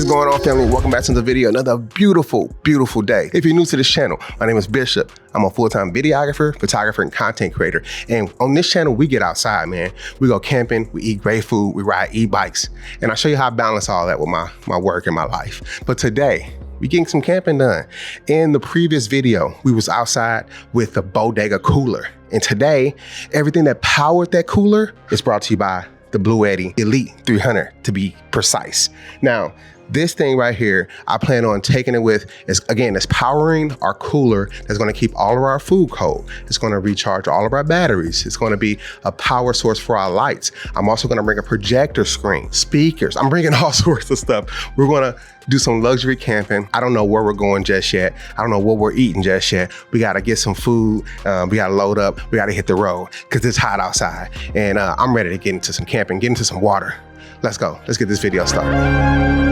is going on, family? Welcome back to the video. Another beautiful, beautiful day. If you're new to this channel, my name is Bishop. I'm a full-time videographer, photographer, and content creator. And on this channel, we get outside, man. We go camping, we eat great food, we ride e-bikes. And I show you how I balance all that with my work and my life. But today, we getting some camping done. In the previous video, we was outside with the bodega cooler. And today, everything that powered that cooler is brought to you by the BLUETTI Elite 300 to be precise. Now, this thing right here, I plan on taking it with, it's powering our cooler that's gonna keep all of our food cold. It's gonna recharge all of our batteries. It's gonna be a power source for our lights. I'm also gonna bring a projector screen, speakers. I'm bringing all sorts of stuff. We're gonna do some luxury camping. I don't know where we're going just yet. I don't know what we're eating just yet. We gotta get some food. We gotta load up. We gotta hit the road because it's hot outside. And I'm ready to get into some camping, get into some water. Let's go. Let's get this video started.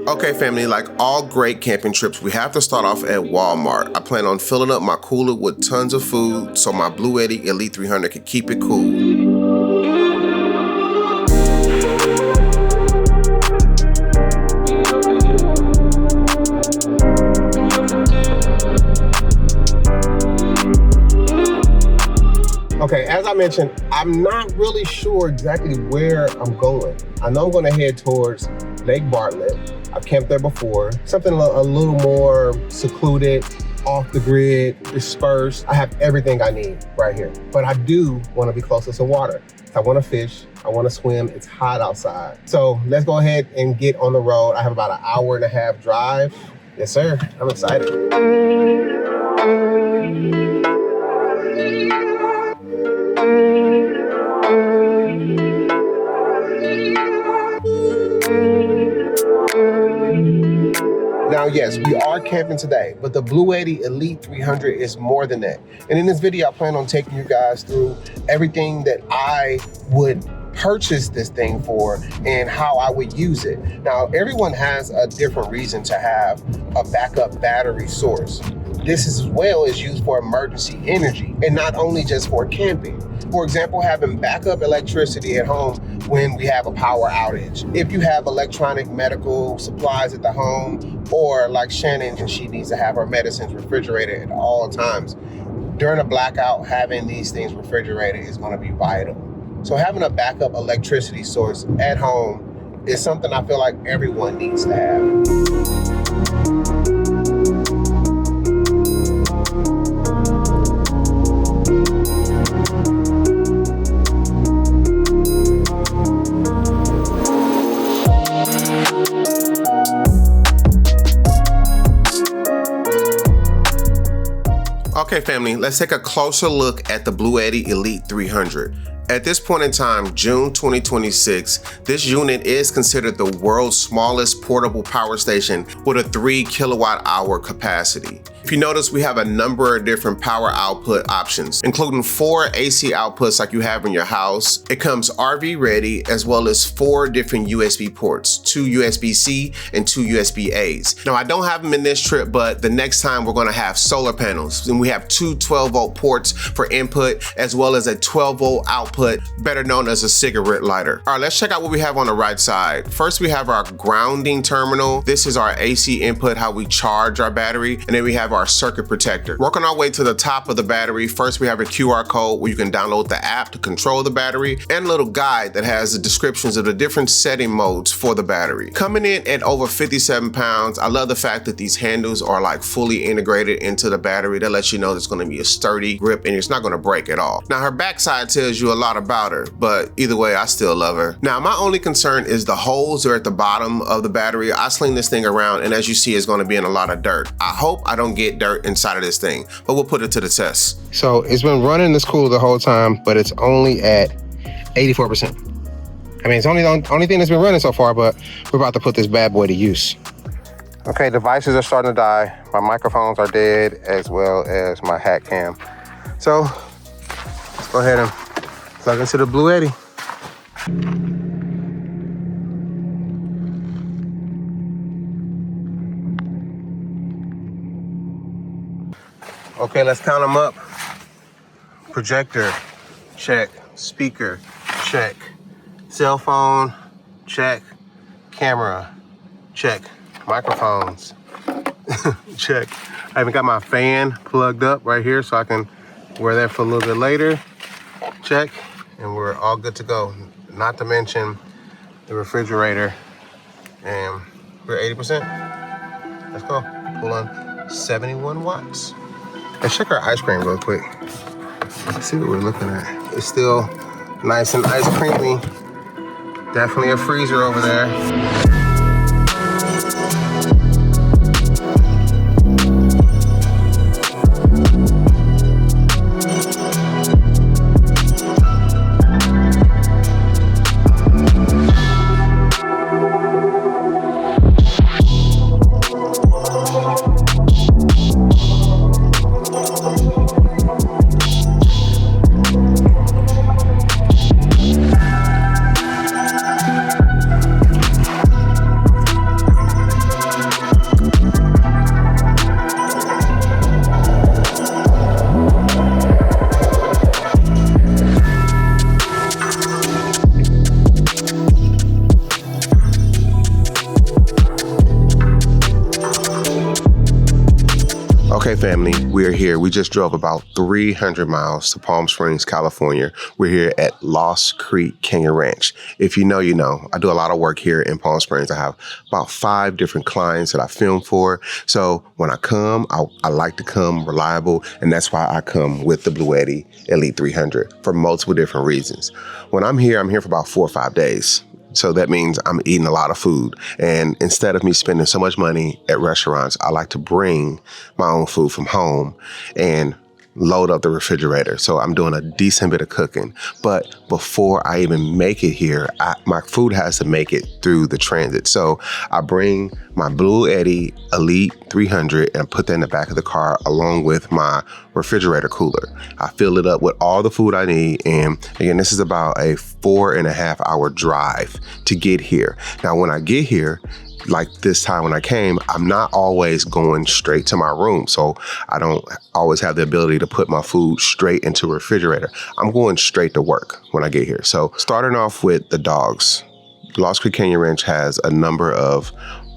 Okay, family, like all great camping trips, we have to start off at Walmart. I plan on filling up my cooler with tons of food so my BLUETTI Elite 300 can keep it cool. Okay, as I mentioned, I'm not really sure exactly where I'm going. I know I'm gonna head towards Lake Bartlett. I've camped there before. Something a little more secluded, off the grid, dispersed. I have everything I need right here. But I do wanna be closer to water. I wanna fish, I wanna swim, it's hot outside. So let's go ahead and get on the road. I have about an hour and a half drive. Yes, sir, I'm excited. Now, yes, we are camping today, but the BLUETTI Elite 300 is more than that. And in this video, I plan on taking you guys through everything that I would purchase this thing for and how I would use it. Now, everyone has a different reason to have a backup battery source. This as well is used for emergency energy and not only just for camping. For example, having backup electricity at home when we have a power outage. If you have electronic medical supplies at the home, or like Shannon, she needs to have her medicines refrigerated at all times. During a blackout, having these things refrigerated is gonna be vital. So having a backup electricity source at home is something I feel like everyone needs to have. Okay, family, let's take a closer look at the BLUETTI Elite 300. At this point in time, June 2026, this unit is considered the world's smallest portable power station with a 3 kilowatt hour capacity. If you notice, we have a number of different power output options, including 4 AC outputs like you have in your house. It comes RV ready, as well as 4 different USB ports, 2 USB-C and 2 USB-A's. Now, I don't have them in this trip, but the next time we're gonna have solar panels. And we have 2 12-volt ports for input, as well as a 12-volt output, better known as a cigarette lighter. All right, let's check out what we have on the right side. First, we have our grounding terminal. This is our AC input, how we charge our battery. And then we have our circuit protector. Working our way to the top of the battery, first we have a QR code where you can download the app to control the battery, and a little guide that has the descriptions of the different setting modes for the battery. Coming in at over 57 pounds, I love the fact that these handles are like fully integrated into the battery. That lets you know it's gonna be a sturdy grip and it's not gonna break at all. Now, her backside tells you a lot about her, but either way, I still love her. Now, my only concern is the holes are at the bottom of the battery. I sling this thing around, and as you see, it's gonna be in a lot of dirt. I hope I don't get dirt inside of this thing, but we'll put it to the test. So it's been running this cooler the whole time, but it's only at 84%. I mean, it's only the only thing that's been running so far, but we're about to put this bad boy to use. Okay, devices are starting to die. My microphones are dead, as well as my hat cam. So let's go ahead and plug into the BLUETTI. Okay, let's count them up. Projector, check. Speaker, check. Cell phone, check. Camera, check. Microphones, check. I even got my fan plugged up right here so I can wear that for a little bit later. Check. And we're all good to go. Not to mention the refrigerator. And we're 80%. Let's go. Pull on 71 watts. Let's check our ice cream real quick. Let's see what we're looking at. It's still nice and ice creamy. Definitely a freezer over there. Okay, family, we're here. We just drove about 300 miles to Palm Springs, California. We're here at Lost Creek Canyon Ranch. If you know, you know. I do a lot of work here in Palm Springs. I have about 5 different clients that I film for. So when I come, I like to come reliable, and that's why I come with the BLUETTI Elite 300 for multiple different reasons. When I'm here for about 4 or 5 days. So that means I'm eating a lot of food. And instead of me spending so much money at restaurants, I like to bring my own food from home and load up the refrigerator. So I'm doing a decent bit of cooking. But before I even make it here, my food has to make it through the transit. So I bring my BLUETTI Elite 300 and put that in the back of the car along with my refrigerator cooler. I fill it up with all the food I need. And again, this is about a 4.5 hour drive to get here. Now, when I get here, like this time when I came, I'm not always going straight to my room. So I don't always have the ability to put my food straight into a refrigerator. I'm going straight to work when I get here. So starting off with the dogs, Lost Creek Canyon Ranch has a number of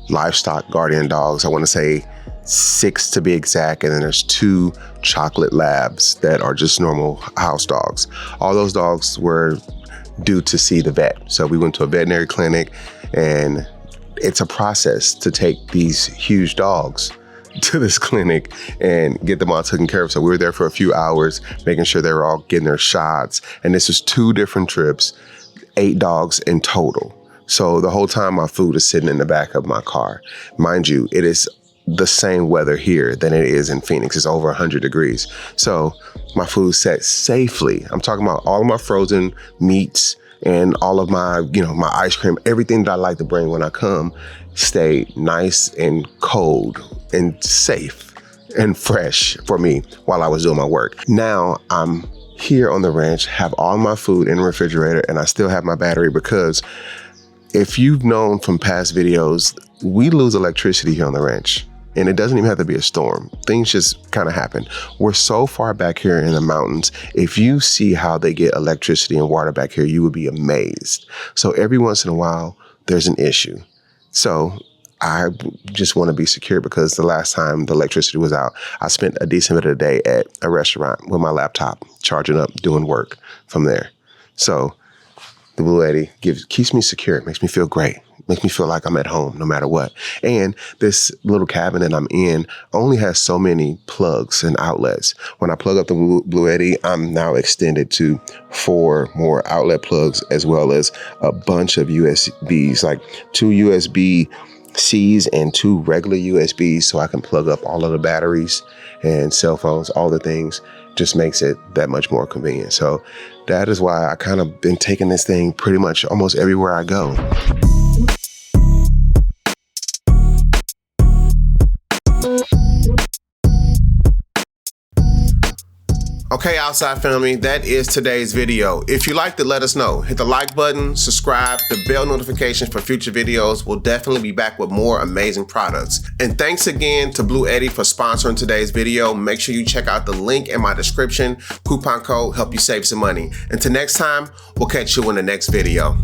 livestock guardian dogs. I want to say 6 to be exact. And then there's 2 chocolate labs that are just normal house dogs. All those dogs were due to see the vet. So we went to a veterinary clinic, and it's a process to take these huge dogs to this clinic and get them all taken care of. So we were there for a few hours, making sure they were all getting their shots. And this was 2 different trips, 8 dogs in total. So the whole time my food is sitting in the back of my car. Mind you, it is the same weather here than it is in Phoenix. It's over 100 degrees. So my food's set safely. I'm talking about all of my frozen meats and all of my, my ice cream, everything that I like to bring when I come, stay nice and cold and safe and fresh for me while I was doing my work. Now I'm here on the ranch, have all my food in the refrigerator, and I still have my battery because if you've known from past videos, we lose electricity here on the ranch. And it doesn't even have to be a storm. Things just kind of happen. We're so far back here in the mountains. If you see how they get electricity and water back here, you would be amazed. So every once in a while, there's an issue. So I just want to be secure because the last time the electricity was out, I spent a decent bit of the day at a restaurant with my laptop, charging up, doing work from there. So the BLUETTI keeps me secure. It makes me feel great. Makes me feel like I'm at home no matter what. And this little cabin that I'm in only has so many plugs and outlets. When I plug up the BLUETTI, I'm now extended to 4 more outlet plugs as well as a bunch of USBs, like 2 USB-Cs and 2 regular USBs, so I can plug up all of the batteries and cell phones, all the things. Just makes it that much more convenient. So that is why I kind of been taking this thing pretty much almost everywhere I go. Okay, outside family, that is today's video. If you liked it, let us know. Hit the like button, subscribe, the bell notifications for future videos. We'll definitely be back with more amazing products. And thanks again to BLUETTI for sponsoring today's video. Make sure you check out the link in my description. Coupon code help you save some money. Until next time, we'll catch you in the next video.